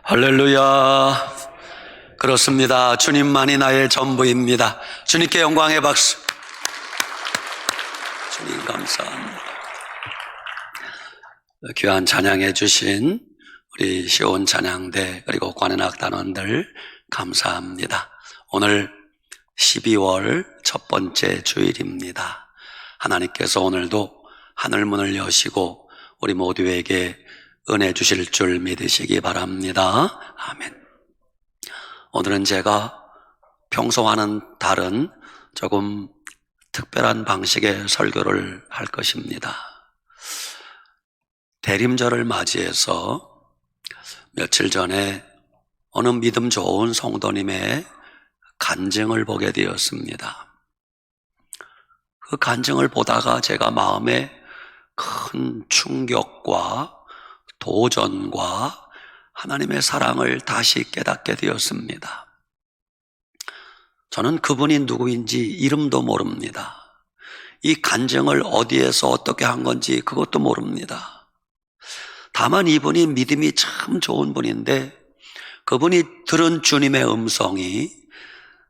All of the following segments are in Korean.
할렐루야. 그렇습니다. 주님만이 나의 전부입니다. 주님께 영광의 박수. 주님 감사합니다. 귀한 찬양해 주신 우리 시온 찬양대 그리고 관현악 단원들 감사합니다. 오늘 12월 첫 번째 주일입니다. 하나님께서 오늘도 하늘문을 여시고 우리 모두에게 은혜 주실 줄 믿으시기 바랍니다. 아멘. 오늘은 제가 평소와는 다른 조금 특별한 방식의 설교를 할 것입니다. 대림절을 맞이해서 며칠 전에 어느 믿음 좋은 성도님의 간증을 보게 되었습니다. 그 간증을 보다가 제가 마음에 큰 충격과 도전과 하나님의 사랑을 다시 깨닫게 되었습니다. 저는 그분이 누구인지 이름도 모릅니다. 이 간증을 어디에서 어떻게 한 건지 그것도 모릅니다. 다만 이분이 믿음이 참 좋은 분인데 그분이 들은 주님의 음성이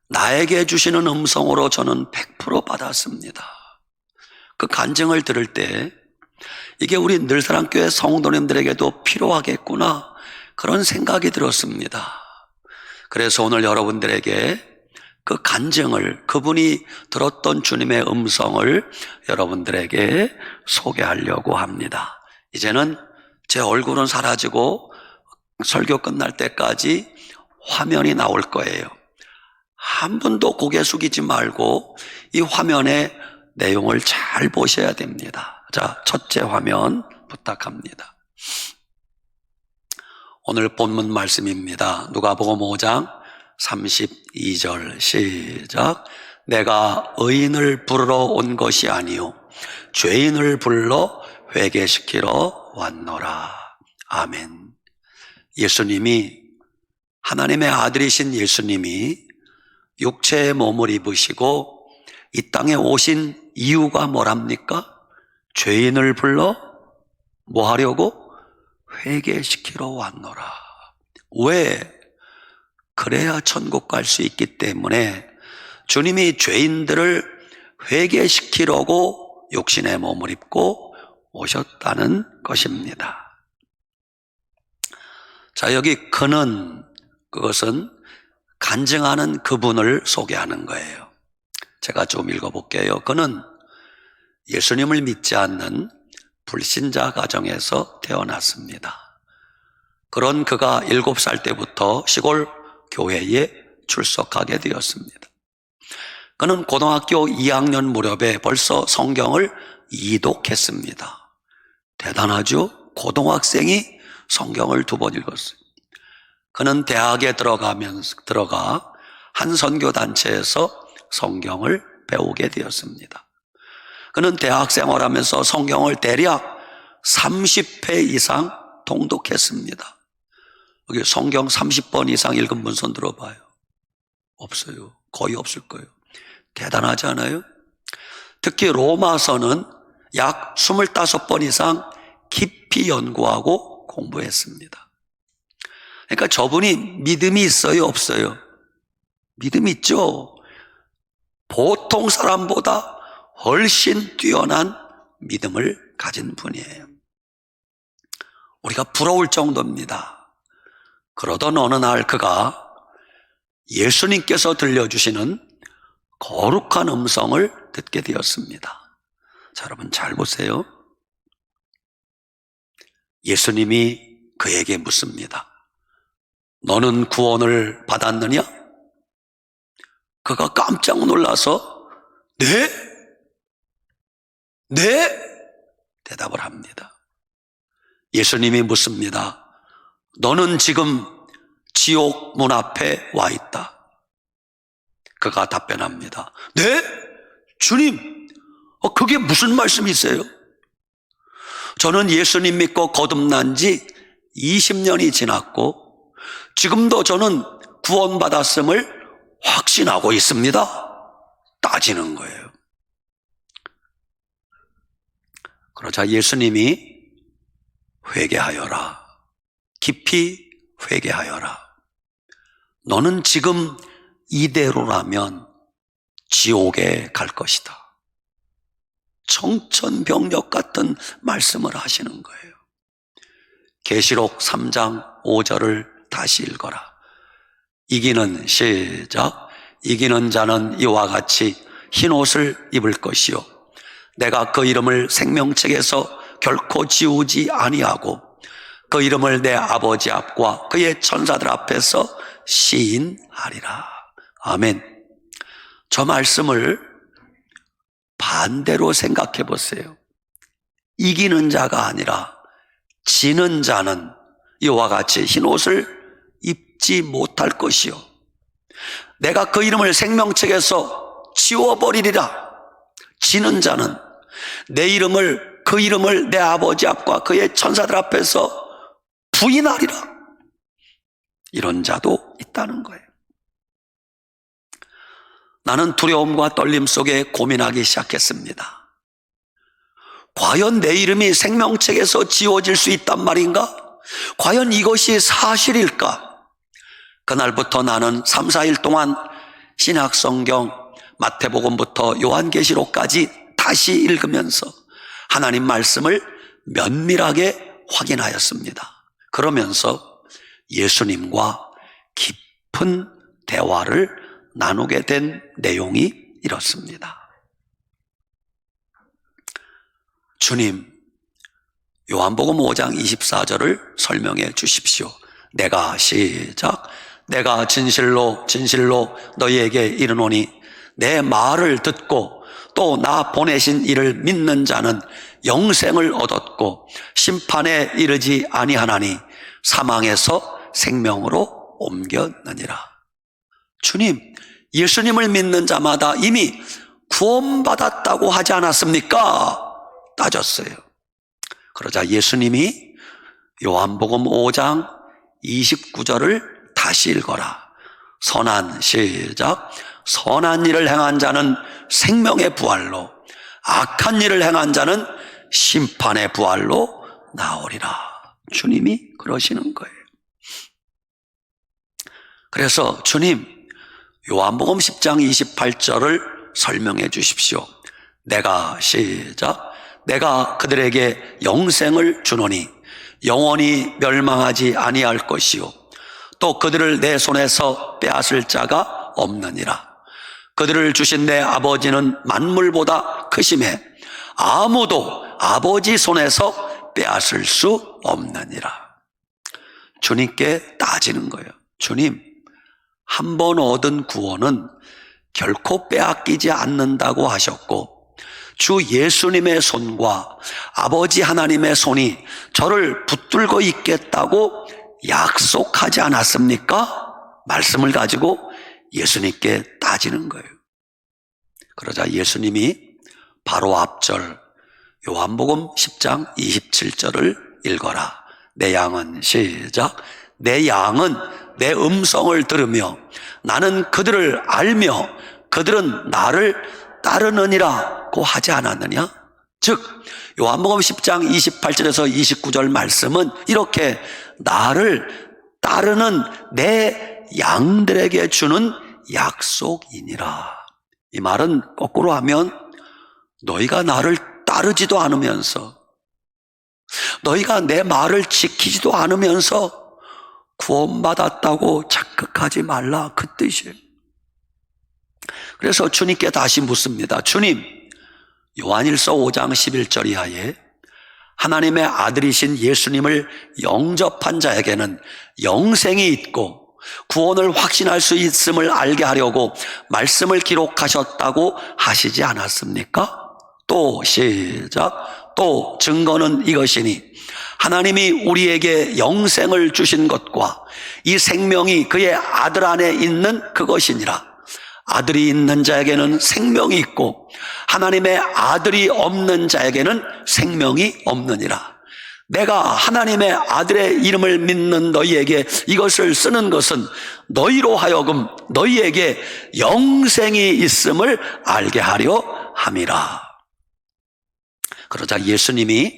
나에게 주시는 음성으로 저는 100% 받았습니다. 그 간증을 들을 때 이게 우리 늘사랑교회 성도님들에게도 필요하겠구나 그런 생각이 들었습니다. 그래서 오늘 여러분들에게 그 간증을, 그분이 들었던 주님의 음성을 여러분들에게 소개하려고 합니다. 이제는 제 얼굴은 사라지고 설교 끝날 때까지 화면이 나올 거예요. 한 번도 고개 숙이지 말고 이 화면의 내용을 잘 보셔야 됩니다. 자, 첫째 화면 부탁합니다. 오늘 본문 말씀입니다. 누가복음 5장 32절 시작. 내가 의인을 부르러 온 것이 아니요 죄인을 불러 회개시키러 왔노라. 아멘. 예수님이, 하나님의 아들이신 예수님이 육체의 몸을 입으시고 이 땅에 오신 이유가 뭐랍니까? 죄인을 불러 뭐 하려고? 회개시키러 왔노라. 왜? 그래야 천국 갈 수 있기 때문에 주님이 죄인들을 회개시키려고 육신의 몸을 입고 오셨다는 것입니다. 자, 여기 그는, 그것은 간증하는 그분을 소개하는 거예요. 제가 좀 읽어볼게요. 그는 예수님을 믿지 않는 불신자 가정에서 태어났습니다. 그런 그가 7살 때부터 시골 교회에 출석하게 되었습니다. 그는 고등학교 2학년 무렵에 벌써 성경을 이독했습니다. 대단하죠? 고등학생이 성경을 2번 읽었어요. 그는 대학에 들어가 한 선교단체에서 성경을 배우게 되었습니다. 그는 대학 생활하면서 성경을 대략 30회 이상 통독했습니다. 여기 성경 30번 이상 읽은 분 손 들어봐요. 없어요. 거의 없을 거예요. 대단하지 않아요? 특히 로마서는 약 25번 이상 깊이 연구하고 공부했습니다. 그러니까 저분이 믿음이 있어요, 없어요? 믿음 있죠? 보통 사람보다 훨씬 뛰어난 믿음을 가진 분이에요. 우리가 부러울 정도입니다. 그러던 어느 날 그가 예수님께서 들려주시는 거룩한 음성을 듣게 되었습니다. 자, 여러분 잘 보세요. 예수님이 그에게 묻습니다. 너는 구원을 받았느냐? 그가 깜짝 놀라서 네? 네? 대답을 합니다. 예수님이 묻습니다. 너는 지금 지옥 문 앞에 와 있다. 그가 답변합니다. 네? 주님, 그게 무슨 말씀이세요? 저는 예수님 믿고 거듭난 지 20년이 지났고 지금도 저는 구원받았음을 확신하고 있습니다. 따지는 거예요. 그러자 예수님이 회개하여라. 깊이 회개하여라. 너는 지금 이대로라면 지옥에 갈 것이다. 청천벽력 같은 말씀을 하시는 거예요. 계시록 3장 5절을 다시 읽어라. 이기는 시작. 이기는 자는 이와 같이 흰 옷을 입을 것이요 내가 그 이름을 생명책에서 결코 지우지 아니하고 그 이름을 내 아버지 앞과 그의 천사들 앞에서 시인하리라. 아멘. 저 말씀을 반대로 생각해 보세요. 이기는 자가 아니라 지는 자는 이와 같이 흰 옷을 입지 못할 것이요 내가 그 이름을 생명책에서 지워버리리라. 지는 자는 그 이름을 내 아버지 앞과 그의 천사들 앞에서 부인하리라. 이런 자도 있다는 거예요. 나는 두려움과 떨림 속에 고민하기 시작했습니다. 과연 내 이름이 생명책에서 지워질 수 있단 말인가? 과연 이것이 사실일까? 그날부터 나는 3, 4일 동안 신약성경 마태복음부터 요한계시록까지 다시 읽으면서 하나님 말씀을 면밀하게 확인하였습니다. 그러면서 예수님과 깊은 대화를 나누게 된 내용이 이렇습니다. 주님, 요한복음 5장 24절을 설명해 주십시오. 내가 진실로 너희에게 이르노니 내 말을 듣고 또 나 보내신 이를 믿는 자는 영생을 얻었고 심판에 이르지 아니하나니 사망에서 생명으로 옮겼느니라. 주님, 예수님을 믿는 자마다 이미 구원받았다고 하지 않았습니까? 따졌어요. 그러자 예수님이 요한복음 5장 29절을 다시 읽어라. 선한 일을 행한 자는 생명의 부활로, 악한 일을 행한 자는 심판의 부활로 나오리라. 주님이 그러시는 거예요. 그래서 주님, 요한복음 10장 28절을 설명해 주십시오. 내가 그들에게 영생을 주노니 영원히 멸망하지 아니할 것이요 또 그들을 내 손에서 빼앗을 자가 없느니라. 그들을 주신 내 아버지는 만물보다 크심에 아무도 아버지 손에서 빼앗을 수 없느니라. 주님께 따지는 거예요. 주님, 한 번 얻은 구원은 결코 빼앗기지 않는다고 하셨고 주 예수님의 손과 아버지 하나님의 손이 저를 붙들고 있겠다고 약속하지 않았습니까? 말씀을 가지고 예수님께 따지는 거예요. 그러자 예수님이 바로 앞절 요한복음 10장 27절을 읽어라. 내 양은 내 양은 내 음성을 들으며 나는 그들을 알며 그들은 나를 따르느니라고 하지 않았느냐? 즉 요한복음 10장 28절에서 29절 말씀은 이렇게 나를 따르는 내 양들에게 주는 약속이니라. 이 말은 거꾸로 하면 너희가 나를 따르지도 않으면서 너희가 내 말을 지키지도 않으면서 구원받았다고 착각하지 말라, 그 뜻이에요. 그래서 주님께 다시 묻습니다. 주님, 요한일서 5장 11절 이하에 하나님의 아들이신 예수님을 영접한 자에게는 영생이 있고 구원을 확신할 수 있음을 알게 하려고 말씀을 기록하셨다고 하시지 않았습니까? 또 증거는 이것이니 하나님이 우리에게 영생을 주신 것과 이 생명이 그의 아들 안에 있는 그것이니라. 아들이 있는 자에게는 생명이 있고 하나님의 아들이 없는 자에게는 생명이 없느니라. 내가 하나님의 아들의 이름을 믿는 너희에게 이것을 쓰는 것은 너희로 하여금 너희에게 영생이 있음을 알게 하려 함이라. 그러자 예수님이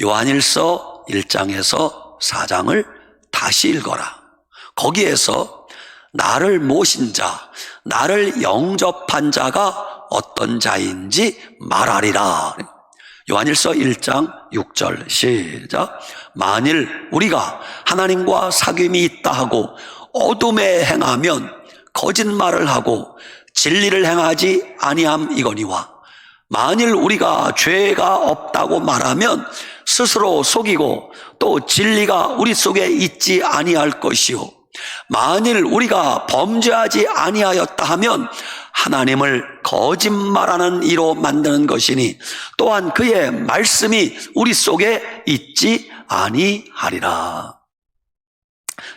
요한일서 1장에서 4장을 다시 읽어라. 거기에서 나를 모신 자, 나를 영접한 자가 어떤 자인지 말하리라. 요한일서 1장 6절 시작. 만일 우리가 하나님과 사귐이 있다 하고 어둠에 행하면 거짓말을 하고 진리를 행하지 아니함이거니와, 만일 우리가 죄가 없다고 말하면 스스로 속이고 또 진리가 우리 속에 있지 아니할 것이요, 만일 우리가 범죄하지 아니하였다 하면 하나님을 거짓말하는 이로 만드는 것이니 또한 그의 말씀이 우리 속에 있지 아니하리라.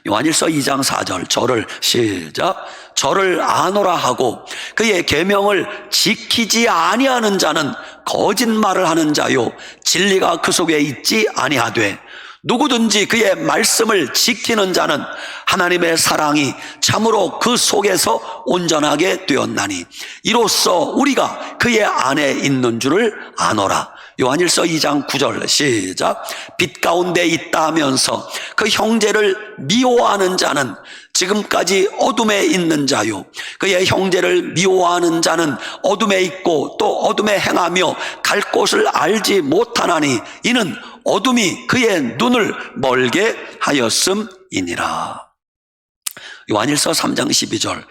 요한일서 2장 4절 저를 시작. 저를 아노라 하고 그의 계명을 지키지 아니하는 자는 거짓말을 하는 자요, 진리가 그 속에 있지 아니하되 누구든지 그의 말씀을 지키는 자는 하나님의 사랑이 참으로 그 속에서 온전하게 되었나니 이로써 우리가 그의 안에 있는 줄을 아노라. 요한일서 2장 9절 시작. 빛 가운데 있다 하면서 그 형제를 미워하는 자는 지금까지 어둠에 있는 자요, 그의 형제를 미워하는 자는 어둠에 있고 또 어둠에 행하며 갈 곳을 알지 못하나니 이는 어둠이 그의 눈을 멀게 하였음이니라. 요한일서 3장 12절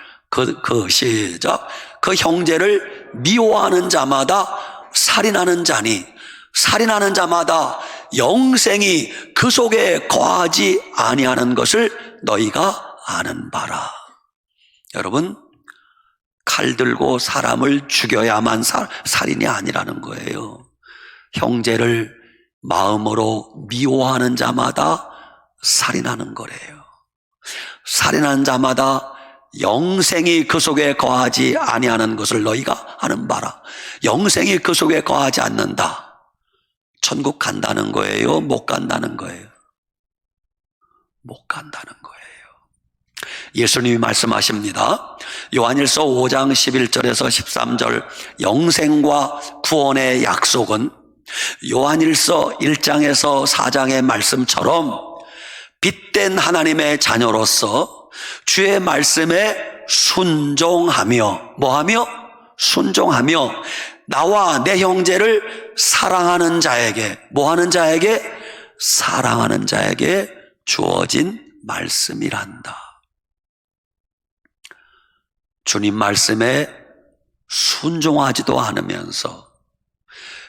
시작. 그 형제를 미워하는 자마다 살인하는 자니 살인하는 자마다 영생이 그 속에 거하지 아니하는 것을 너희가 아는 바라. 여러분, 칼 들고 사람을 죽여야만 살인이 아니라는 거예요. 형제를 마음으로 미워하는 자마다 살인하는 거래요. 살인하는 자마다 영생이 그 속에 거하지 아니하는 것을 너희가 아는 바라. 영생이 그 속에 거하지 않는다. 천국 간다는 거예요? 못 간다는 거예요? 못 간다는 거예요. 예수님이 말씀하십니다. 요한일서 5장 11절에서 13절 영생과 구원의 약속은 요한일서 1장에서 4장의 말씀처럼 빛된 하나님의 자녀로서 주의 말씀에 순종하며 뭐하며? 순종하며 나와 내 형제를 사랑하는 자에게 뭐하는 자에게? 사랑하는 자에게 주어진 말씀이란다. 주님 말씀에 순종하지도 않으면서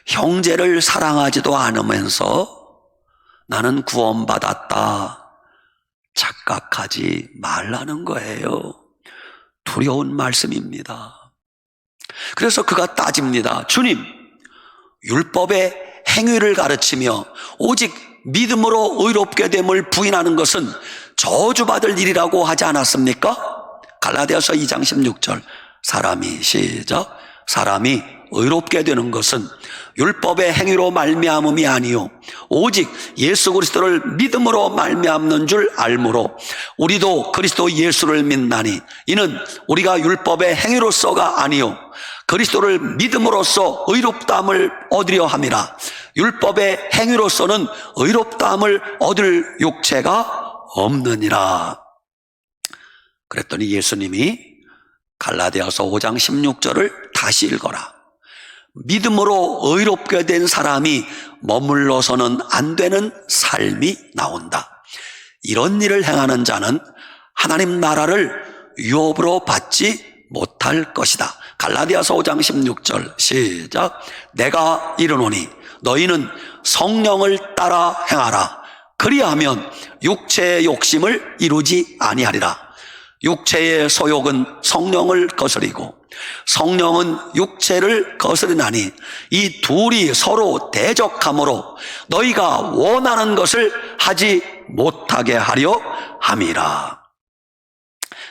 형제를 사랑하지도 않으면서 나는 구원받았다 착각하지 말라는 거예요. 두려운 말씀입니다. 그래서 그가 따집니다. 주님, 율법의 행위를 가르치며 오직 믿음으로 의롭게 됨을 부인하는 것은 저주받을 일이라고 하지 않았습니까? 갈라디아서 2장 16절 사람이 시작. 사람이 의롭게 되는 것은 율법의 행위로 말미암음이 아니요 오직 예수 그리스도를 믿음으로 말미암는 줄 알므로 우리도 그리스도 예수를 믿나니 이는 우리가 율법의 행위로서가 아니요 그리스도를 믿음으로써 의롭다함을 얻으려 함이라. 율법의 행위로서는 의롭다함을 얻을 육체가 없느니라. 그랬더니 예수님이 갈라디아서 5장 16절을 다시 읽어라. 믿음으로 의롭게 된 사람이 머물러서는 안 되는 삶이 나온다. 이런 일을 행하는 자는 하나님 나라를 유업으로 받지 못할 것이다. 갈라디아서 5장 16절 시작. 내가 이르노니 너희는 성령을 따라 행하라. 그리하면 육체의 욕심을 이루지 아니하리라. 육체의 소욕은 성령을 거스리고 성령은 육체를 거스리나니 이 둘이 서로 대적하므로 너희가 원하는 것을 하지 못하게 하려 함이라.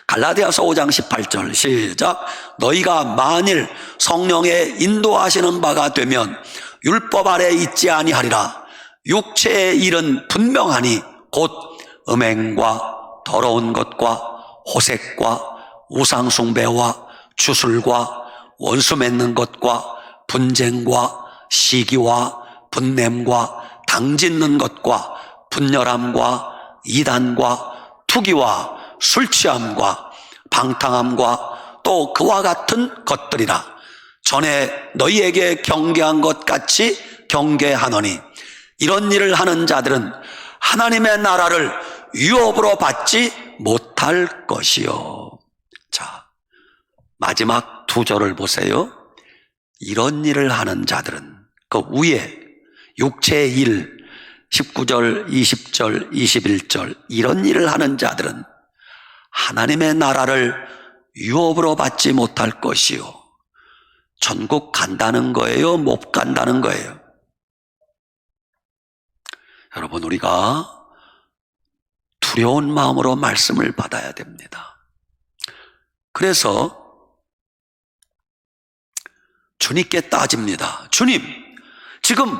갈라디아서 5장 18절 시작. 너희가 만일 성령의 인도하시는 바가 되면 율법 아래 있지 아니하리라. 육체의 일은 분명하니 곧 음행과 더러운 것과 호색과 우상숭배와 주술과 원수 맺는 것과 분쟁과 시기와 분냄과 당짓는 것과 분열함과 이단과 투기와 술취함과 방탕함과 또 그와 같은 것들이라. 전에 너희에게 경계한 것 같이 경계하노니 이런 일을 하는 자들은 하나님의 나라를 유업으로 받지 못할 것이요. 자, 마지막 두 절을 보세요. 이런 일을 하는 자들은 그 위에 육체의 일 19절, 20절, 21절 이런 일을 하는 자들은 하나님의 나라를 유업으로 받지 못할 것이요. 천국 간다는 거예요? 못 간다는 거예요? 여러분, 우리가 두려운 마음으로 말씀을 받아야 됩니다. 그래서 주님께 따집니다. 주님, 지금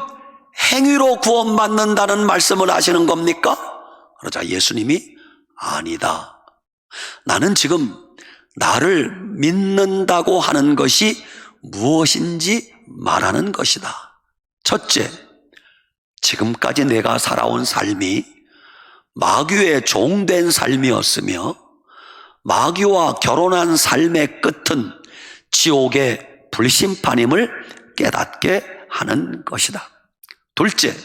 행위로 구원받는다는 말씀을 하시는 겁니까? 그러자 예수님이 아니다. 나는 지금 나를 믿는다고 하는 것이 무엇인지 말하는 것이다. 첫째, 지금까지 내가 살아온 삶이 마귀의 종된 삶이었으며 마귀와 결혼한 삶의 끝은 지옥의 불심판임을 깨닫게 하는 것이다. 둘째,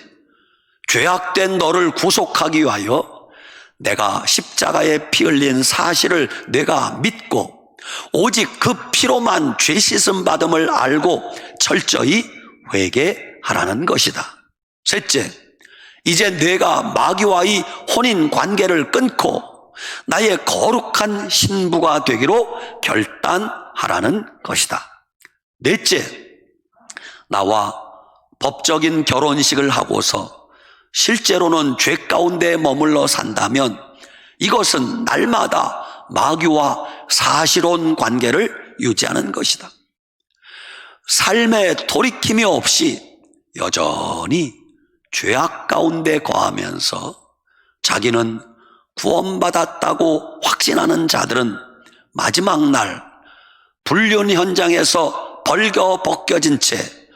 죄악된 너를 구속하기 위하여 내가 십자가에 피 흘린 사실을 내가 믿고 오직 그 피로만 죄 씻음 받음을 알고 철저히 회개하라는 것이다. 셋째, 이제 내가 마귀와의 혼인 관계를 끊고 나의 거룩한 신부가 되기로 결단하라는 것이다. 넷째, 나와 법적인 결혼식을 하고서 실제로는 죄 가운데 머물러 산다면 이것은 날마다 마귀와 사실혼 관계를 유지하는 것이다. 삶에 돌이킴이 없이 여전히 죄악 가운데 거하면서 자기는 구원받았다고 확신하는 자들은 마지막 날 불륜 현장에서 벌거벗겨진 채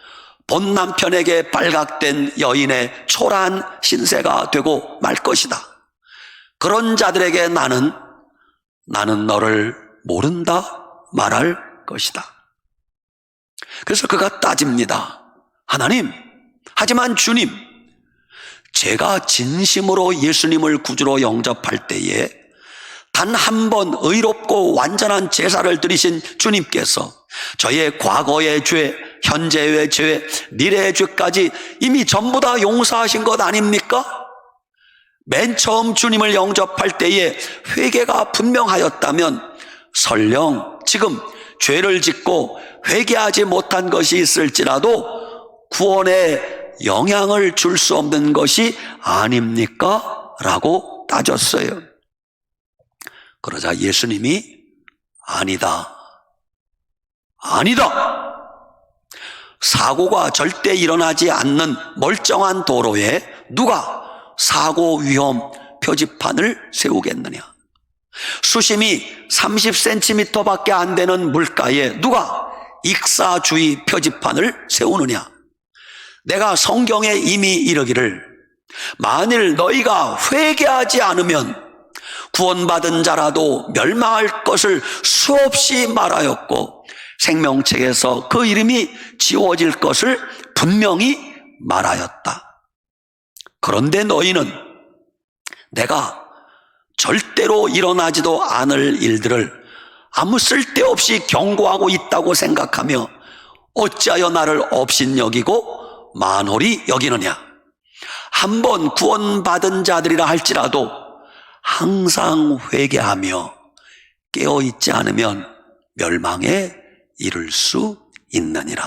본 남편에게 발각된 여인의 초라한 신세가 되고 말 것이다. 그런 자들에게 나는 너를 모른다 말할 것이다. 그래서 그가 따집니다. 하나님, 하지만 주님, 제가 진심으로 예수님을 구주로 영접할 때에 단 한 번 의롭고 완전한 제사를 드리신 주님께서 저의 과거의 죄, 현재의 죄, 미래의 죄까지 이미 전부 다 용서하신 것 아닙니까? 맨 처음 주님을 영접할 때에 회개가 분명하였다면 설령 지금 죄를 짓고 회개하지 못한 것이 있을지라도 구원에 영향을 줄 수 없는 것이 아닙니까? 라고 따졌어요. 그러자 예수님이 아니다. 사고가 절대 일어나지 않는 멀쩡한 도로에 누가 사고 위험 표지판을 세우겠느냐? 수심이 30cm밖에 안 되는 물가에 누가 익사주의 표지판을 세우느냐? 내가 성경에 이미 이르기를 만일 너희가 회개하지 않으면 구원받은 자라도 멸망할 것을 수없이 말하였고 생명책에서 그 이름이 지워질 것을 분명히 말하였다. 그런데 너희는 내가 절대로 일어나지도 않을 일들을 아무 쓸데없이 경고하고 있다고 생각하며 어찌하여 나를 업신여기고 만홀히 여기느냐? 한번 구원받은 자들이라 할지라도 항상 회개하며 깨어있지 않으면 멸망에 이를 수 있느니라.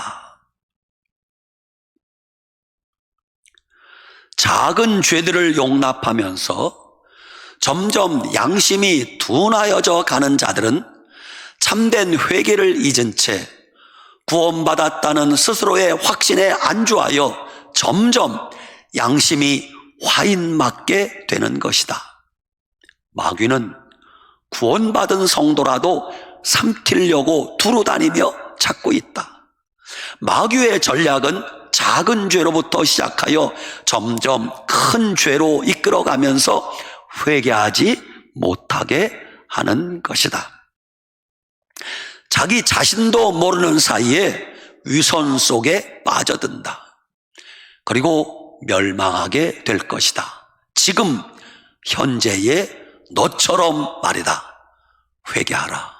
작은 죄들을 용납하면서 점점 양심이 둔하여져 가는 자들은 참된 회개를 잊은 채 구원받았다는 스스로의 확신에 안주하여 점점 양심이 화인맞게 되는 것이다. 마귀는 구원받은 성도라도 삼키려고 두루다니며 찾고 있다. 마귀의 전략은 작은 죄로부터 시작하여 점점 큰 죄로 이끌어가면서 회개하지 못하게 하는 것이다. 자기 자신도 모르는 사이에 위선 속에 빠져든다. 그리고 멸망하게 될 것이다. 지금 현재의 너처럼 말이다. 회개하라.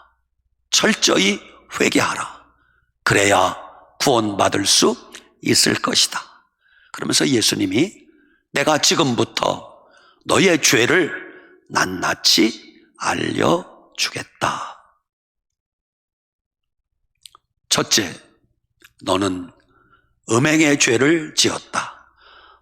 철저히 회개하라. 그래야 구원받을 수 있을 것이다. 그러면서 예수님이 내가 지금부터 너의 죄를 낱낱이 알려주겠다. 첫째, 너는 음행의 죄를 지었다.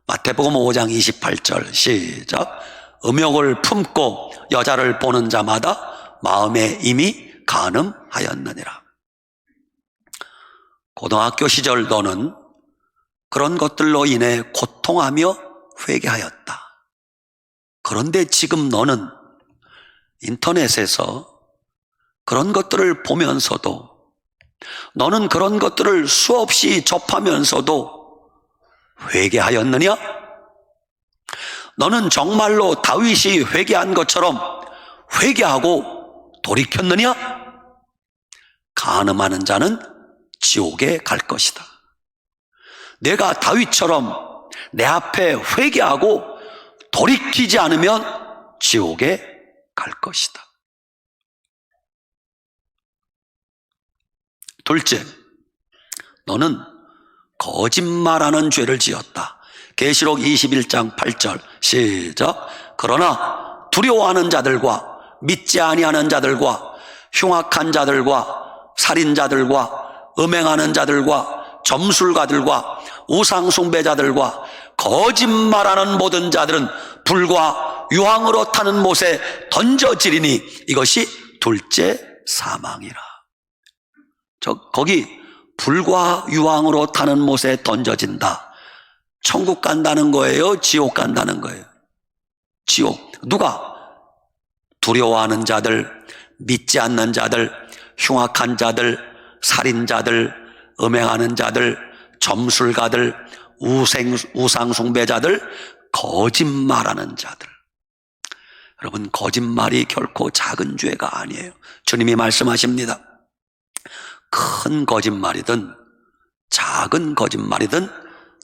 마태복음 5장 28절 시작. 음욕을 품고 여자를 보는 자마다 마음에 이미 간음하였느니라. 고등학교 시절 너는 그런 것들로 인해 고통하며 회개하였다. 그런데 지금 너는 인터넷에서 그런 것들을 보면서도, 너는 그런 것들을 수없이 접하면서도 회개하였느냐? 너는 정말로 다윗이 회개한 것처럼 회개하고 돌이켰느냐? 간음하는 자는 지옥에 갈 것이다. 내가 다윗처럼 내 앞에 회개하고 돌이키지 않으면 지옥에 갈 것이다. 둘째, 너는 거짓말하는 죄를 지었다. 계시록 21장 8절 시작. 그러나 두려워하는 자들과 믿지 아니하는 자들과 흉악한 자들과 살인자들과 음행하는 자들과 점술가들과 우상숭배자들과 거짓말하는 모든 자들은 불과 유황으로 타는 못에 던져지리니 이것이 둘째 사망이라. 거기 불과 유황으로 타는 못에 던져진다. 천국 간다는 거예요? 지옥 간다는 거예요? 지옥. 누가? 두려워하는 자들, 믿지 않는 자들, 흉악한 자들, 살인자들, 음행하는 자들, 점술가들, 우상숭배자들, 거짓말하는 자들. 여러분, 거짓말이 결코 작은 죄가 아니에요. 주님이 말씀하십니다. 큰 거짓말이든 작은 거짓말이든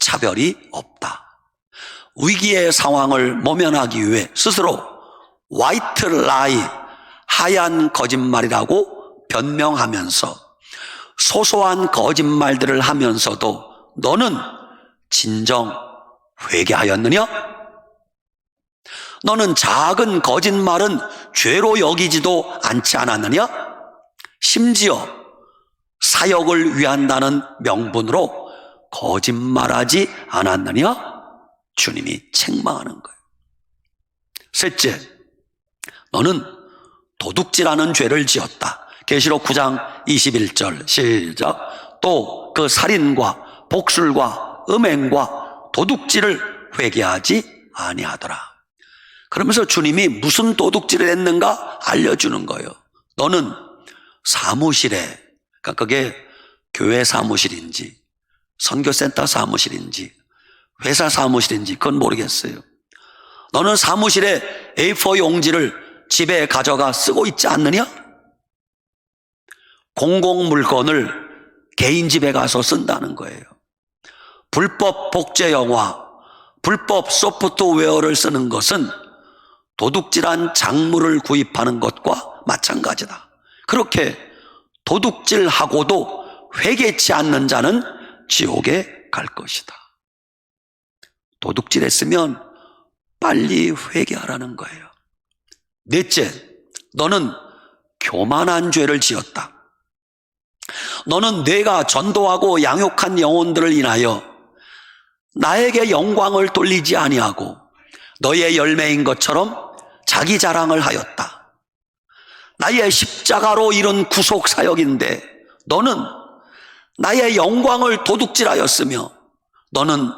차별이 없다. 위기의 상황을 모면하기 위해 스스로 화이트 라이, 하얀 거짓말이라고 변명하면서 소소한 거짓말들을 하면서도 너는 진정 회개하였느냐? 너는 작은 거짓말은 죄로 여기지도 않지 않았느냐? 심지어 사역을 위한다는 명분으로 거짓말하지 않았느냐? 주님이 책망하는 거예요. 셋째, 너는 도둑질하는 죄를 지었다. 계시록 9장 21절 시작. 또 그 살인과 복술과 음행과 도둑질을 회개하지 아니하더라. 그러면서 주님이 무슨 도둑질을 했는가 알려주는 거예요. 너는 사무실에, 그러니까 그게 교회 사무실인지 선교센터 사무실인지 회사 사무실인지 그건 모르겠어요. 너는 사무실에 A4 용지를 집에 가져가 쓰고 있지 않느냐? 공공물건을 개인 집에 가서 쓴다는 거예요. 불법 복제 영화, 불법 소프트웨어를 쓰는 것은 도둑질한 작물을 구입하는 것과 마찬가지다. 그렇게 도둑질하고도 회개치 않는 자는 지옥에 갈 것이다. 도둑질했으면 빨리 회개하라는 거예요. 넷째, 너는 교만한 죄를 지었다. 너는 내가 전도하고 양육한 영혼들을 인하여 나에게 영광을 돌리지 아니하고 너의 열매인 것처럼 자기 자랑을 하였다. 나의 십자가로 이룬 구속 사역인데 너는 나의 영광을 도둑질하였으며 너는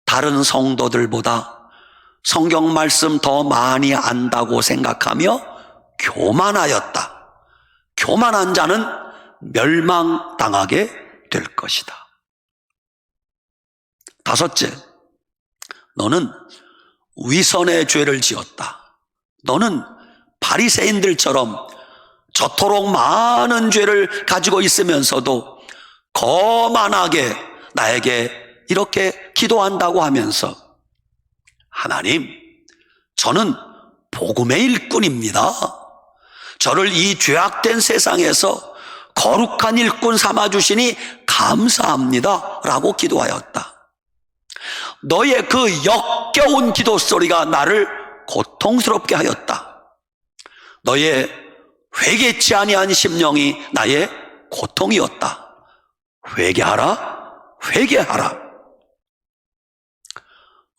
다른 성도들보다 성경 말씀 더 많이 안다고 생각하며 교만하였다. 교만한 자는 멸망당하게 될 것이다. 다섯째, 너는 위선의 죄를 지었다. 너는 바리새인들처럼 저토록 많은 죄를 가지고 있으면서도 거만하게 나에게 이렇게 기도한다고 하면서, 하나님, 저는 복음의 일꾼입니다. 저를 이 죄악된 세상에서 거룩한 일꾼 삼아주시니 감사합니다 라고 기도하였다. 너의 그 역겨운 기도 소리가 나를 고통스럽게 하였다. 너의 회개치 아니한 심령이 나의 고통이었다. 회개하라, 회개하라.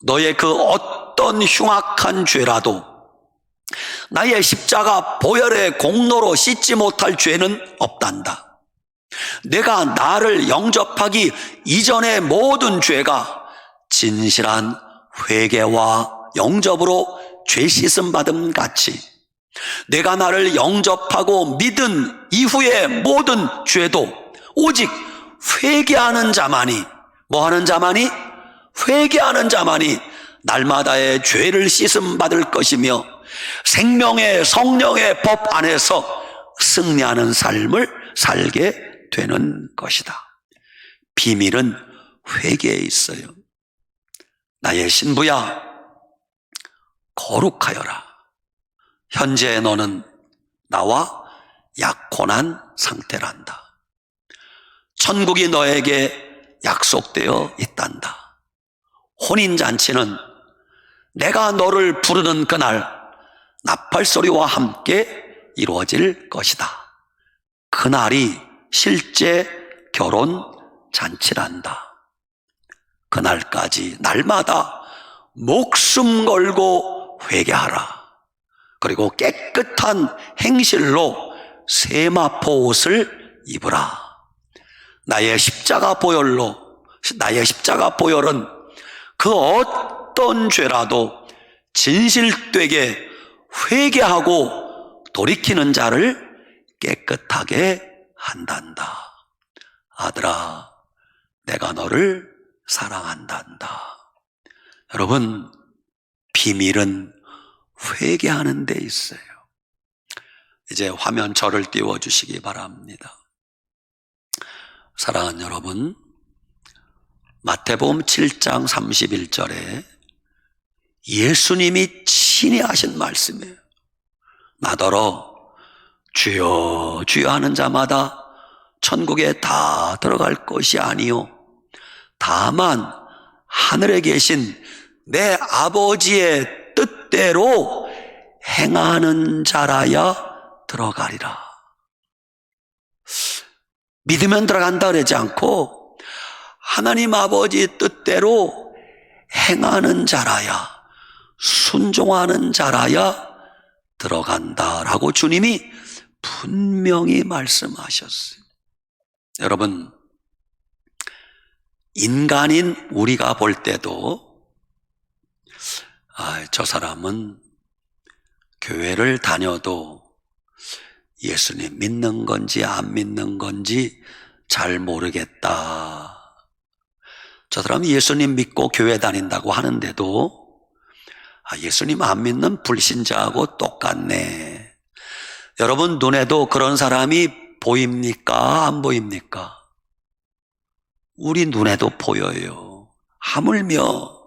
너의 그 어떤 흉악한 죄라도 나의 십자가 보혈의 공로로 씻지 못할 죄는 없단다. 내가 나를 영접하기 이전의 모든 죄가 진실한 회개와 영접으로 죄 씻음 받음 같이, 내가 나를 영접하고 믿은 이후의 모든 죄도 오직 회개하는 자만이, 뭐하는 자만이? 회개하는 자만이 날마다의 죄를 씻음 받을 것이며 생명의 성령의 법 안에서 승리하는 삶을 살게 되는 것이다. 비밀은 회개에 있어요. 나의 신부야, 거룩하여라. 현재 너는 나와 약혼한 상태란다. 천국이 너에게 약속되어 있단다. 혼인잔치는 내가 너를 부르는 그날 나팔소리와 함께 이루어질 것이다. 그날이 실제 결혼 잔치란다. 그날까지 날마다 목숨 걸고 회개하라. 그리고 깨끗한 행실로 세마포 옷을 입으라. 나의 십자가 보혈은 그 어떤 죄라도 진실되게 회개하고 돌이키는 자를 깨끗하게 한단다. 아들아, 내가 너를 사랑한단다. 여러분, 비밀은 회개하는 데 있어요. 이제 화면 저를 띄워주시기 바랍니다. 사랑하는 여러분, 마태복음 7장 31절에 예수님이 친히 하신 말씀이에요. 나더러 주여 주여 하는 자마다 천국에 다 들어갈 것이 아니요 다만 하늘에 계신 내 아버지의 뜻대로 행하는 자라야 들어가리라. 믿으면 들어간다 그러지 않고 하나님 아버지 뜻대로 행하는 자라야, 순종하는 자라야 들어간다라고 주님이 분명히 말씀하셨어요. 여러분, 인간인 우리가 볼 때도 저 사람은 교회를 다녀도 예수님 믿는 건지 안 믿는 건지 잘 모르겠다. 저 사람이 예수님 믿고 교회 다닌다고 하는데도 예수님 안 믿는 불신자하고 똑같네. 여러분 눈에도 그런 사람이 보입니까? 안 보입니까? 우리 눈에도 보여요. 하물며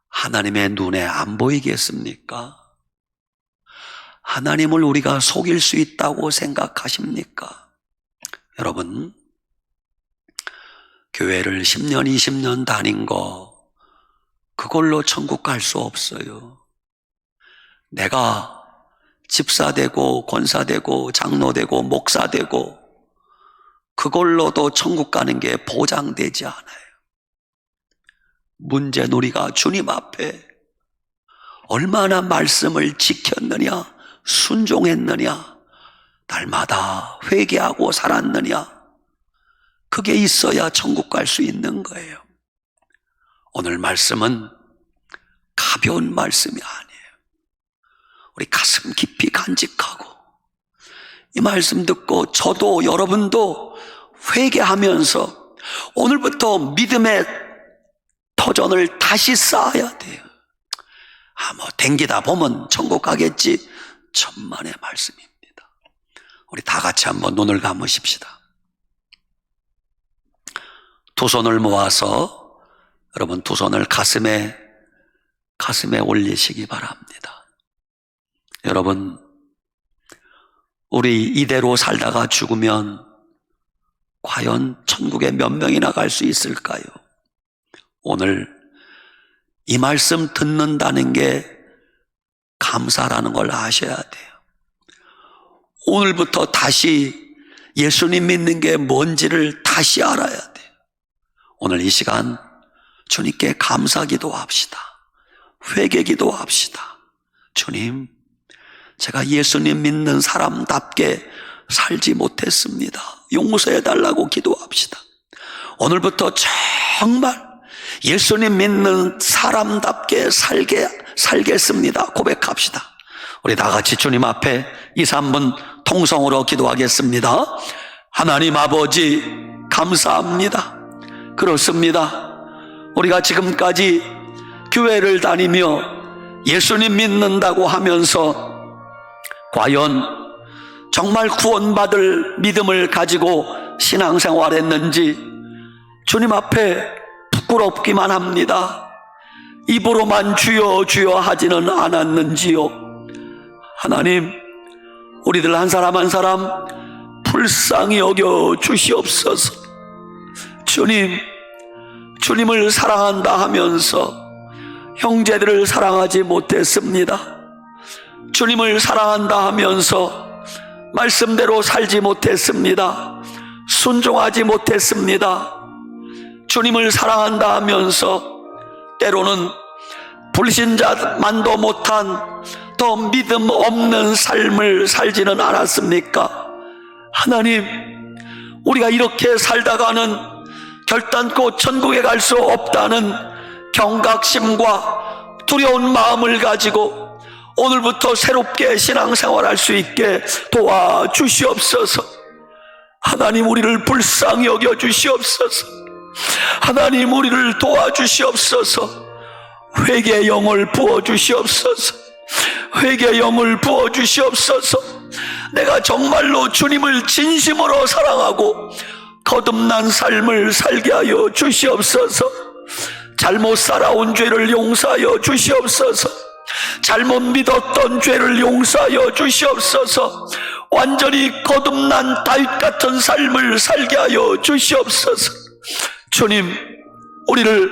하나님의 눈에 안 보이겠습니까? 하나님을 우리가 속일 수 있다고 생각하십니까? 여러분, 교회를 10년, 20년 다닌 거 그걸로 천국 갈 수 없어요. 내가 집사 되고 권사 되고 장로 되고 목사 되고 그걸로도 천국 가는 게 보장되지 않아요. 문제는 우리가 주님 앞에 얼마나 말씀을 지켰느냐, 순종했느냐, 날마다 회개하고 살았느냐, 그게 있어야 천국 갈 수 있는 거예요. 오늘 말씀은 가벼운 말씀이 아니에요. 우리 가슴 깊이 간직하고 이 말씀 듣고 저도 여러분도 회개하면서 오늘부터 믿음의 터전을 다시 쌓아야 돼요. 뭐 댕기다 보면 천국 가겠지. 천만의 말씀입니다. 우리 다 같이 한번 눈을 감으십시다. 두 손을 모아서 여러분 두 손을 가슴에 올리시기 바랍니다. 여러분, 우리 이대로 살다가 죽으면 과연 천국에 몇 명이나 갈 수 있을까요? 오늘 이 말씀 듣는다는 게 감사라는 걸 아셔야 돼요. 오늘부터 다시 예수님 믿는 게 뭔지를 다시 알아야 돼요. 오늘 이 시간 주님께 감사 기도합시다. 회개 기도합시다. 주님, 제가 예수님 믿는 사람답게 살지 못했습니다. 용서해달라고 기도합시다. 오늘부터 정말 예수님 믿는 사람답게 살겠습니다. 고백합시다. 우리 다 같이 주님 앞에 2, 3분 통성으로 기도하겠습니다. 하나님 아버지, 감사합니다. 그렇습니다. 우리가 지금까지 교회를 다니며 예수님 믿는다고 하면서 과연 정말 구원받을 믿음을 가지고 신앙생활했는지 주님 앞에 부끄럽기만 합니다. 입으로만 주여 주여 하지는 않았는지요. 하나님, 우리들 한 사람 한 사람 불쌍히 여겨 주시옵소서. 주님, 주님을 사랑한다 하면서 형제들을 사랑하지 못했습니다. 주님을 사랑한다 하면서 말씀대로 살지 못했습니다. 순종하지 못했습니다. 주님을 사랑한다 하면서 때로는 불신자만도 못한 더 믿음 없는 삶을 살지는 않았습니까? 하나님, 우리가 이렇게 살다가는 결단코 천국에 갈 수 없다는 경각심과 두려운 마음을 가지고 오늘부터 새롭게 신앙생활할 수 있게 도와주시옵소서. 하나님, 우리를 불쌍히 여겨주시옵소서. 하나님, 우리를 도와주시옵소서. 회개의 영을 부어주시옵소서. 회개의 영을 부어주시옵소서. 내가 정말로 주님을 진심으로 사랑하고 거듭난 삶을 살게 하여 주시옵소서. 잘못 살아온 죄를 용서하여 주시옵소서. 잘못 믿었던 죄를 용서하여 주시옵소서. 완전히 거듭난 다윗 같은 삶을 살게 하여 주시옵소서. 주님, 우리를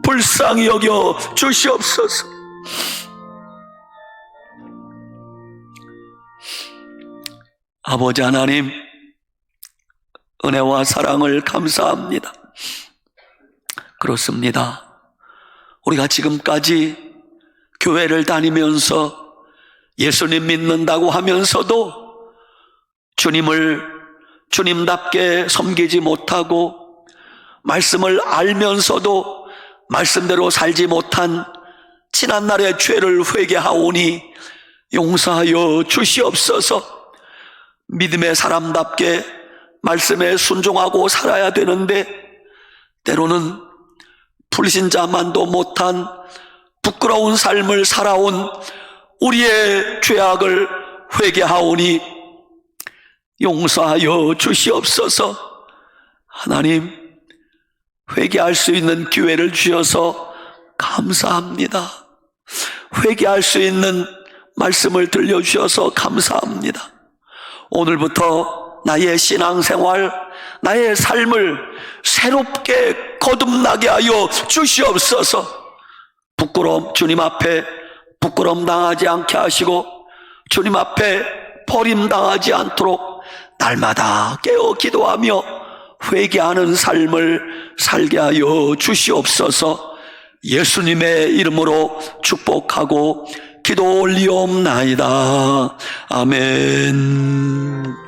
불쌍히 여겨 주시옵소서. 아버지 하나님, 은혜와 사랑을 감사합니다. 그렇습니다. 우리가 지금까지 교회를 다니면서 예수님 믿는다고 하면서도 주님을 주님답게 섬기지 못하고 말씀을 알면서도 말씀대로 살지 못한 지난날의 죄를 회개하오니 용서하여 주시옵소서. 믿음의 사람답게 말씀에 순종하고 살아야 되는데 때로는 불신자만도 못한 부끄러운 삶을 살아온 우리의 죄악을 회개하오니 용서하여 주시옵소서. 하나님, 회개할 수 있는 기회를 주셔서 감사합니다. 회개할 수 있는 말씀을 들려주셔서 감사합니다. 오늘부터 나의 신앙생활, 나의 삶을 새롭게 거듭나게 하여 주시옵소서. 주님 앞에 부끄러움 당하지 않게 하시고 주님 앞에 버림당하지 않도록 날마다 깨어 기도하며 회개하는 삶을 살게 하여 주시옵소서. 예수님의 이름으로 축복하고 기도 올리옵나이다. 아멘.